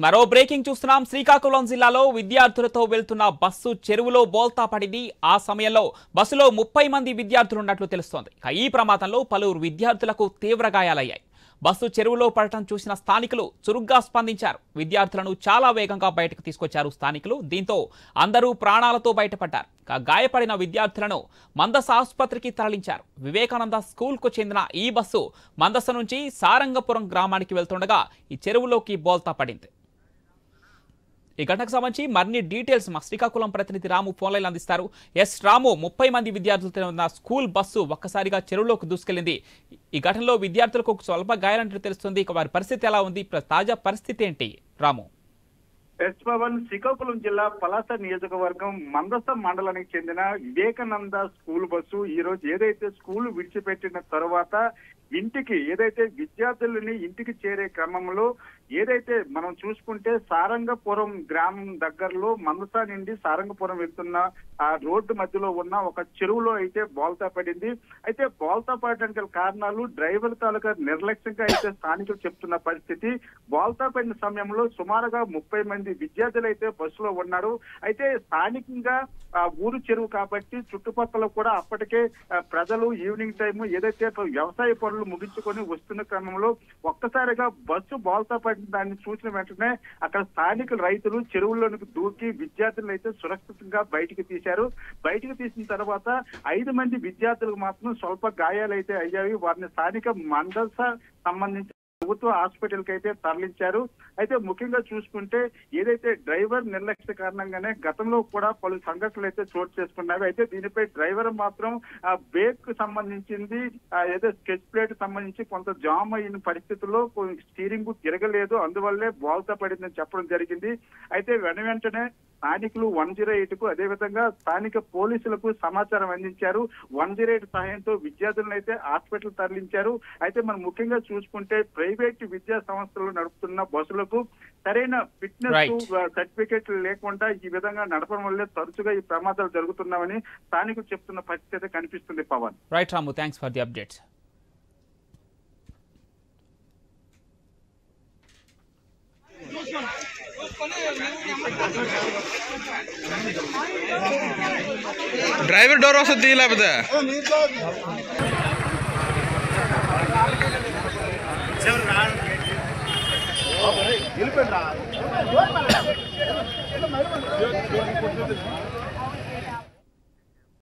మరో బ్రేకింగ్ చూస్తున్నాం. శ్రీకాకుళం జిల్లాలో విద్యార్థులతో వెళ్తున్న బస్సు చెరువులో బోల్తా పడింది. ఆ సమయంలో బస్సులో 30 మంది విద్యార్థులు ఉన్నట్లు తెలుస్తోంది. ఈ ప్రమాదంలో పలువురు విద్యార్థులకు తీవ్ర గాయాలయ్యాయి. బస్సు చెరువులో పడటం చూసిన స్థానికులు చురుగ్గా స్పందించారు. విద్యార్థులను చాలా వేగంగా బయటకు తీసుకొచ్చారు స్థానికులు. దీంతో అందరూ ప్రాణాలతో బయటపడ్డారు. గాయపడిన విద్యార్థులను మందస ఆసుపత్రికి తరలించారు. వివేకానంద స్కూల్కు చెందిన ఈ బస్సు మందస నుంచి సారంగపురం గ్రామానికి వెళ్తుండగా ఈ చెరువులోకి బోల్తా పడింది. ఈ ఘటనకు సంబంధించి మరిన్ని డీటెయిల్స్ మా శ్రీకాకుళం ప్రతినిధి రాము ఫోన్ లైన్ అందిస్తారు. ఎస్ రాము, 30 మంది విద్యార్థులతో ఉన్న స్కూల్ బస్సు ఒక్కసారిగా చెరువులోకి దూసుకెళ్లింది. ఈ ఘటనలో విద్యార్థులకు స్వల్ప గాయాలంటూ తెలుస్తుంది. వారి పరిస్థితి ఎలా ఉంది? తాజా పరిస్థితి ఏంటి రాము? ఎస్ పవన్, శ్రీకాకుళం జిల్లా పలాస నియోజకవర్గం మందస మండలానికి చెందిన వివేకానంద స్కూల్ బస్సు ఈ రోజు ఏదైతే స్కూల్ విడిచిపెట్టిన తర్వాత ఇంటికి ఏదైతే విద్యార్థులని ఇంటికి చేరే క్రమంలో ఏదైతే మనం చూసుకుంటే సారంగపురం గ్రామం దగ్గరలో మందస నుండి సారంగపురం వెళ్తున్న ఆ రోడ్డు మధ్యలో ఉన్న ఒక చెరువులో అయితే బోల్తా పడింది. అయితే బోల్తా పడడానికి కారణాలు డ్రైవర్ తాలూకా నిర్లక్ష్యంగా అయితే స్థానికులు చెప్తున్న పరిస్థితి. బోల్తా పడిన సమయంలో సుమారుగా 30 మంది విద్యార్థులు అయితే బస్సులో ఉన్నారు. అయితే స్థానికంగా ఊరు చెరువు కాబట్టి చుట్టుపక్కల కూడా అప్పటికే ప్రజలు ఈవినింగ్ టైం ఏదైతే వ్యవసాయ పనులు ముగించుకొని వస్తున్న క్రమంలో ఒక్కసారిగా బస్సు బోల్తా పడిన దాన్ని చూసిన వెంటనే అక్కడ స్థానిక రైతులు చెరువుల్లోనికి దూకి విద్యార్థులను అయితే సురక్షితంగా బయటికి తీశారు. బయటికి తీసిన తర్వాత 5 మంది విద్యార్థులకు మాత్రం స్వల్ప గాయాలు అయితే అయ్యాయి. వారిని స్థానిక మందస సంబంధించి ప్రభుత్వ హాస్పిటల్ కి అయితే తరలించారు. అయితే ముఖ్యంగా చూసుకుంటే ఏదైతే డ్రైవర్ నిర్లక్ష్య కారణంగానే గతంలో కూడా పలు సంఘటనలు అయితే చోటు చేసుకున్నాయి. అయితే దీనిపై డ్రైవర్ మాత్రం బ్రేక్ కు సంబంధించింది ఏదో స్కెచ్ ప్లేట్ సంబంధించి కొంత జామ్ అయిన పరిస్థితుల్లో స్టీరింగ్ తిరగలేదు, అందువల్లే బోల్తా పడిందని చెప్పడం జరిగింది. అయితే వెంటనే స్థానికులు 108 కు అదేవిధంగా స్థానిక పోలీసులకు సమాచారం అందించారు. 108 సహాయంతో విద్యార్థులను అయితే హాస్పిటల్ తరలించారు. అయితే మనం ముఖ్యంగా చూసుకుంటే ప్రైవేట్ విద్యా సంస్థలు నడుపుతున్న బస్సులకు సరైన ఫిట్నెస్ సర్టిఫికేట్లు లేకుండా ఈ విధంగా నడపడం వల్లే తరచుగా ఈ ప్రమాదాలు జరుగుతున్నామని స్థానికులు చెప్తున్న పరిస్థితి కనిపిస్తుంది. Pavan. Right Ramu, thanks for the updates. Driver door వస్తుంది లేకపోతే